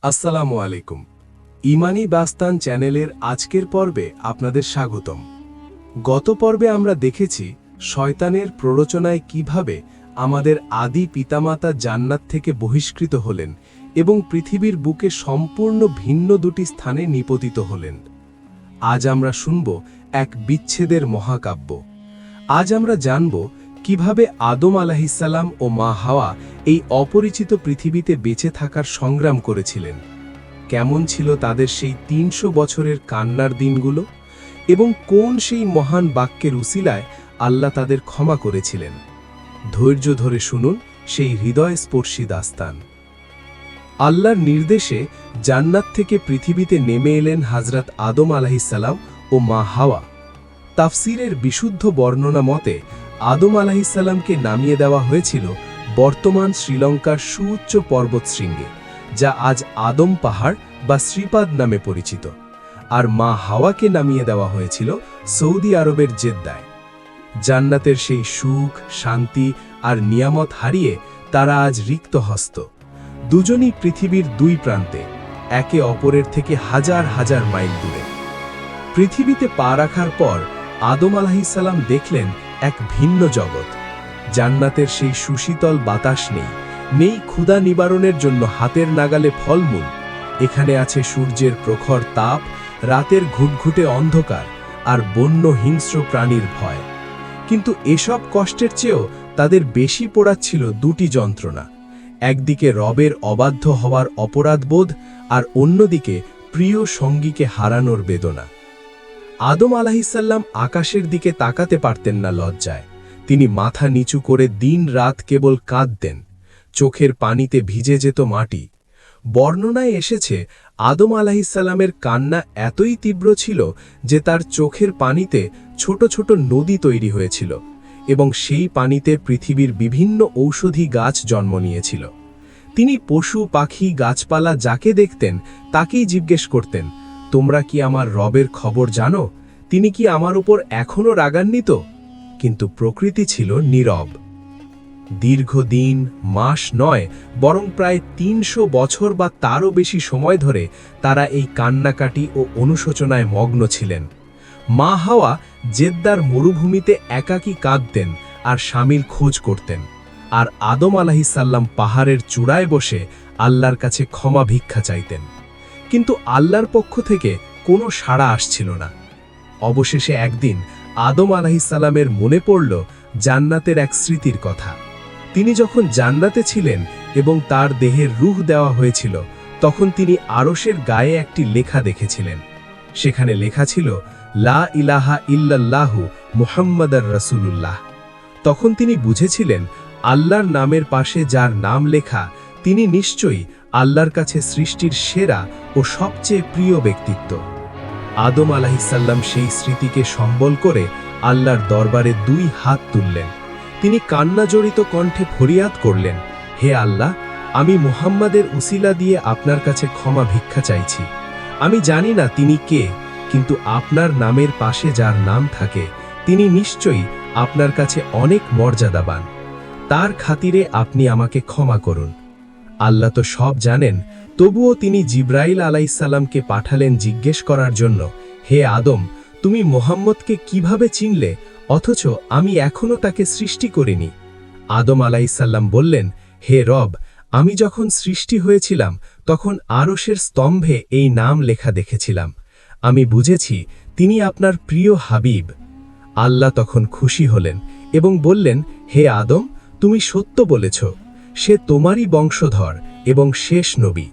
আসসালামু আলাইকুম। ইমানি বাস্তান চ্যানেলের আজকের পর্বে আপনাদের স্বাগতম। গত পর্বে আমরা দেখেছি শয়তানের প্ররোচনায় কিভাবে আমাদের আদি পিতামাতা জান্নাত থেকে বহিষ্কৃত হলেন এবং পৃথিবীর বুকে সম্পূর্ণ ভিন্ন দুটি স্থানে নিপতিত হলেন। আজ আমরা শুনব এক বিচ্ছেদের মহাকাব্য। আজ আমরা জানব কিভাবে আদম আলাইহিসসালাম ও মা হাওয়া এই অপরিচিত পৃথিবীতে বেঁচে থাকার সংগ্রাম করেছিলেন, কেমন ছিল তাদের সেই ৩০০ বছরের কান্নার দিনগুলো, এবং কোন সেই মহান বাক্যের উসিলায় আল্লাহ তাদের ক্ষমা করেছিলেন। ধৈর্য ধরে শুনুন সেই হৃদয়স্পর্শী দাস্তান। আল্লাহর নির্দেশে জান্নাত থেকে পৃথিবীতে নেমে এলেন হযরত আদম আলাইহিসসালাম ও মা হাওয়া। তাফসিরের বিশুদ্ধ বর্ণনা মতে আদম আলাইহিসসালামকে নামিয়ে দেওয়া হয়েছিল বর্তমান শ্রীলঙ্কার সুউচ্চ পর্বতশৃঙ্গে, যা আজ আদম পাহাড় বা শ্রীপাদ নামে পরিচিত, আর মা হাওয়াকে নামিয়ে দেওয়া হয়েছিল সৌদি আরবের জেদ্দায়। জান্নাতের সেই সুখ, শান্তি আর নিয়ামত হারিয়ে তারা আজ রিক্ত হস্ত। দুজনই পৃথিবীর দুই প্রান্তে, একে অপরের থেকে হাজার হাজার মাইল দূরে। পৃথিবীতে পা রাখার পর আদম আলাইহিসসালাম দেখলেন এক ভিন্ন জগৎ। জান্নাতের সেই সুশীতল বাতাস নেই ক্ষুধা নিবারণের জন্য হাতের নাগালে ফলমূল। এখানে আছে সূর্যের প্রখর তাপ, রাতের ঘুটঘুটে অন্ধকার আর বন্য হিংস্র প্রাণীর ভয়। কিন্তু এসব কষ্টের চেয়েও তাদের বেশি পোড়াচ্ছিল দুটি যন্ত্রণা। একদিকে রবের অবাধ্য হওয়ার অপরাধবোধ, আর অন্যদিকে প্রিয় সঙ্গীকে হারানোর বেদনা। আদম আলাইহিসসালাম আকাশের দিকে তাকাতে পারতেন না লজ্জায়। তিনি মাথা নিচু করে দিন রাত কেবল কাঁদতেন। চোখের পানিতে ভিজে যেত মাটি। বর্ণনায় এসেছে আদম আলাইহিসসালামের কান্না এতই তীব্র ছিল যে তার চোখের পানিতে ছোট ছোট নদী তৈরি হয়েছিল, এবং সেই পানিতে পৃথিবীর বিভিন্ন ঔষধি গাছ জন্ম নিয়েছিল। তিনি পশু পাখি গাছপালা যাকে দেখতেন তাকেই জিজ্ঞেস করতেন, তোমরা কি আমার রবের খবর জানো? তিনি কি আমার উপর এখনও রাগান্বিত? কিন্তু প্রকৃতি ছিল নীরব। দীর্ঘদিন, মাস নয়, বরং প্রায় ৩০০ বছর বা তারও বেশি সময় ধরে তারা এই কান্নাকাটি ও অনুশোচনায় মগ্ন ছিলেন। মা হাওয়া জেদ্দার মরুভূমিতে একাকী কাঁদতেন আর স্বামীর খোঁজ করতেন, আর আদম আলাইহিসসালাম পাহাড়ের চূড়ায় বসে আল্লাহর কাছে ক্ষমা ভিক্ষা চাইতেন। কিন্তু আল্লাহর পক্ষ থেকে কোনো সাড়া আসছিল না। অবশেষে একদিন আদম আলাইহিসসালামের মনে পড়ল জান্নাতের এক স্মৃতির কথা। তিনি যখন জান্নাতে ছিলেন এবং তার দেহের রূহ দেওয়া হয়েছিল, তখন তিনি আরশের গায়ে একটি লেখা দেখেছিলেন। সেখানে লেখা ছিল, লা ইলাহা ইল্লাল্লাহু মুহাম্মাদুর রাসূলুল্লাহ। তখন তিনি বুঝেছিলেন আল্লাহর নামের পাশে যার নাম লেখা, তিনি নিশ্চয়ই আল্লাহর কাছে সৃষ্টির সেরা ও সবচেয়ে প্রিয় ব্যক্তিত্ব। আদম আলাইহিসসালাম সেই স্মৃতিকে সম্বল করে আল্লাহর দরবারে ২ হাত তুললেন। তিনি কান্নাজড়িত কণ্ঠে ফরিয়াদ করলেন, হে আল্লাহ, আমি মুহাম্মাদের উসিলা দিয়ে আপনার কাছে ক্ষমা ভিক্ষা চাইছি। আমি জানি না তিনি কে, কিন্তু আপনার নামের পাশে যার নাম থাকে তিনি নিশ্চয়ই আপনার কাছে অনেক মর্যাদাবান। তার খাতিরে আপনি আমাকে ক্ষমা করুন। আল্লাহ তো সব জানেন, তবুও তিনি জিবরাইল আলাইহিসসালামকে পাঠালেন জিজ্ঞেস করার জন্য, হে আদম, তুমি মুহাম্মদকে কিভাবে চিনলে, অথচ আমি এখনো তাকে সৃষ্টি করিনি? আদম আলাইহিসসালাম বললেন, হে রব, আমি যখন সৃষ্টি হয়েছিলাম তখন আরশের স্তম্ভে এই নাম লেখা দেখেছিলাম। আমি বুঝেছি তিনি আপনার প্রিয় হাবিব। আল্লাহ তখন খুশি হলেন এবং বললেন, হে আদম, তুমি সত্য বলেছ। সে তোমারই বংশধর এবং শেষ নবী।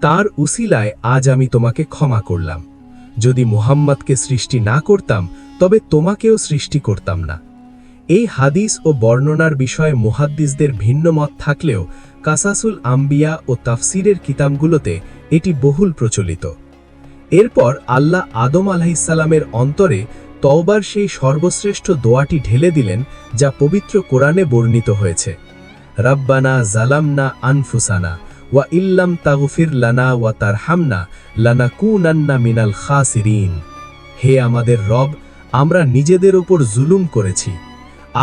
তার উসিলায় আজ আমি তোমাকে ক্ষমা করলাম। যদি মুহাম্মদকে সৃষ্টি না করতাম তবে তোমাকেও সৃষ্টি করতাম না। এই হাদিস ও বর্ণনার বিষয়ে মুহাদ্দিসদের ভিন্ন মত থাকলেও কাসাসুল আম্বিয়া ও তাফসিরের কিতাবগুলোতে এটি বহুল প্রচলিত। এরপর আল্লাহ আদম আলাইহিসসালামের অন্তরে তওবার সেই সর্বশ্রেষ্ঠ দোয়াটি ঢেলে দিলেন, যা পবিত্র কোরআনে বর্ণিত হয়েছে, রাব্বানা জালামনা আনফুসানা ওয়া ইল্লাম তাগফির লানা ওয়া তারহামনা লানাকুনান্না মিনাল খাসিরিন। হে আমাদের রব, আমরা নিজেদের উপর জুলুম করেছি।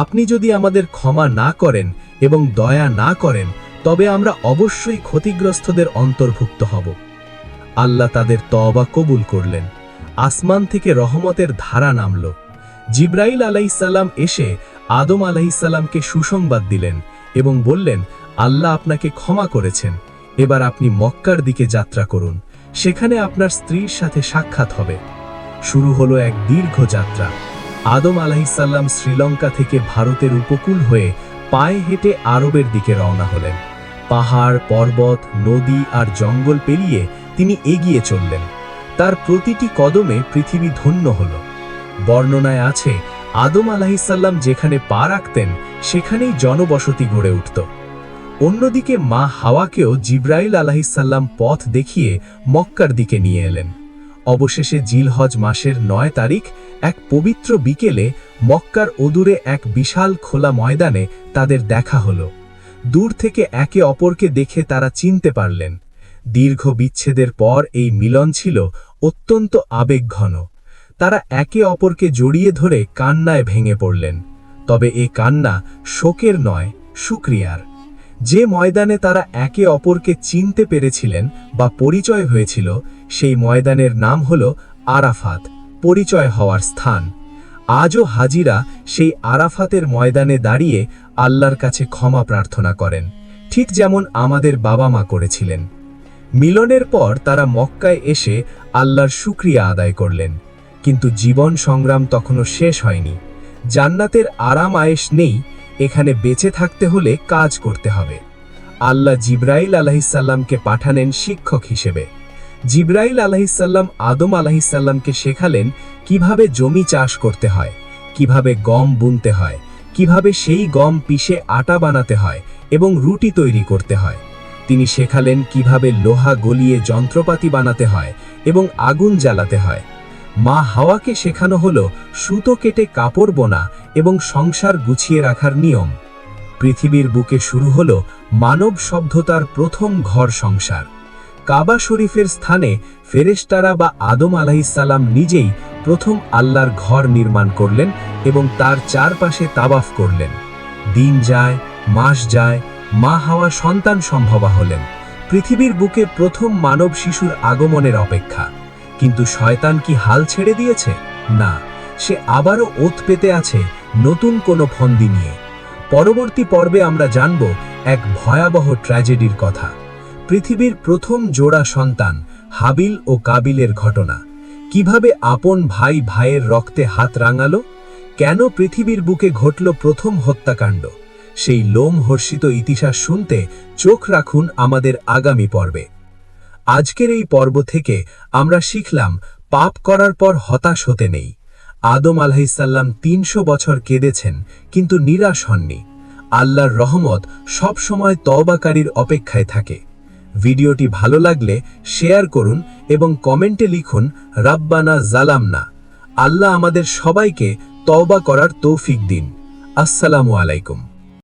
আপনি যদি আমাদের ক্ষমা না করেন এবং দয়া না করেন, তবে আমরা অবশ্যই ক্ষতিগ্রস্তদের অন্তর্ভুক্ত হব। আল্লাহ তাদের তওবা কবুল করলেন। আসমান থেকে রহমতের ধারা নামল। জিব্রাইল আলাইহিসসালাম এসে আদম আলাইহিসসালামকে সুসংবাদ দিলেন এবং বললেন, আল্লাহ আপনাকে ক্ষমা করেছেন, এবার আপনি মক্কার দিকে যাত্রা করুন, সেখানে আপনার স্ত্রীর সাথে সাক্ষাৎ হবে। শুরু হলো এক দীর্ঘ যাত্রা। আদম আলাইহিসসালাম শ্রীলঙ্কা থেকে ভারতের উপকূল হয়ে পায়ে হেঁটে আরবের দিকে রওনা হলেন। পাহাড়, পর্বত, নদী আর জঙ্গল পেরিয়ে তিনি এগিয়ে চললেন। তার প্রতিটি কদমে পৃথিবী ধন্য হল। বর্ণনায় আছে, আদম আলাইহিসসালাম যেখানে পা রাখতেন সেখানেই জনবসতি গড়ে উঠত। অন্যদিকে মা হাওয়াকেও জিব্রাইল আলাইহিসসালাম পথ দেখিয়ে মক্কার দিকে নিয়ে এলেন। অবশেষে জিলহজ মাসের ৯ তারিখ এক পবিত্র বিকেলে মক্কার অদূরে এক বিশাল খোলা ময়দানে তাদের দেখা হল। দূর থেকে একে অপরকে দেখে তারা চিনতে পারলেন। দীর্ঘ বিচ্ছেদের পর এই মিলন ছিল অত্যন্ত আবেগঘন। তারা একে অপরকে জড়িয়ে ধরে কান্নায় ভেঙে পড়লেন। তবে এ কান্না শোকের নয়, শুকরিয়ার। যে ময়দানে তারা একে অপরকে চিনতে পেরেছিলেন বা পরিচয় হয়েছিল, সেই ময়দানের নাম হল আরাফাত, পরিচয় হওয়ার স্থান। আজও হাজিরা সেই আরাফাতের ময়দানে দাঁড়িয়ে আল্লাহর কাছে ক্ষমা প্রার্থনা করেন, ঠিক যেমন আমাদের বাবা মা করেছিলেন। মিলনের পর তারা মক্কায় এসে আল্লাহর শুকরিয়া আদায় করলেন। কিন্তু জীবন সংগ্রাম তখনও শেষ হয়নি। জান্নাতের আরাম আয়েশ নেই, এখানে বেঁচে থাকতে হলে কাজ করতে হবে। আল্লাহ জিব্রাইল আলাইহিসসালামকে পাঠালেন শিক্ষক হিসেবে। জিব্রাইল আলাইহিসসালাম আদম আলাইহিসসালামকে শেখালেন কিভাবে জমি চাষ করতে হয়, কিভাবে গম বুনতে হয়, কিভাবে সেই গম পিষে আটা বানাতে হয় এবং রুটি তৈরি করতে হয়। তিনি শেখালেন কিভাবে লোহা গলিয়ে যন্ত্রপাতি বানাতে হয় এবং আগুন জ্বালাতে হয়। মা হাওয়াকে শেখানো হলো সুতো কেটে কাপড় বোনা এবং সংসার গুছিয়ে রাখার নিয়ম। পৃথিবীর বুকে শুরু হলো মানব সভ্যতার প্রথম ঘর সংসার। কাবা শরীফের স্থানে ফেরেশতারা বা আদম আলাইহিসসালাম নিজেই প্রথম আল্লাহর ঘর নির্মাণ করলেন এবং তার চারপাশে তাওয়াফ করলেন। দিন যায়, মাস যায়, মা হাওয়া সন্তান সম্ভবা হলেন। পৃথিবীর বুকে প্রথম মানব শিশুর আগমনের অপেক্ষা। কিন্তু শয়তান কি হাল ছেড়ে দিয়েছে? না, সে আবারও ওত পেতে আছে নতুন কোনো ফন্দি নিয়ে। পরবর্তী পর্বে আমরা জানব এক ভয়াবহ ট্র্যাজেডির কথা, পৃথিবীর প্রথম জোড়া সন্তান হাবিল ও কাবিলের ঘটনা। কিভাবে আপন ভাই ভাইয়ের রক্তে হাত রাঙালো, কেন পৃথিবীর বুকে ঘটল প্রথম হত্যাকাণ্ড। সেই লোমহর্ষিত ইতিহাস শুনতে চোখ রাখুন আমাদের আগামী পর্বে। আজকের এই পর্ব থেকে আমরা শিখলাম, পাপ করার পর হতাশ হতে নেই। আদম আলাইহিসসালাম ৩০০ বছর কেঁদেছেন কিন্তু নিরাশ হননি। আল্লাহর রহমত সব সময় তওবাকারীর অপেক্ষায় থাকে। ভিডিওটি ভালো লাগলে শেয়ার করুন এবং কমেন্টে লিখুন রাব্বানা জালামনা। আল্লাহ আমাদের সবাইকে তওবা করার তৌফিক দিন। আসসালামু আলাইকুম।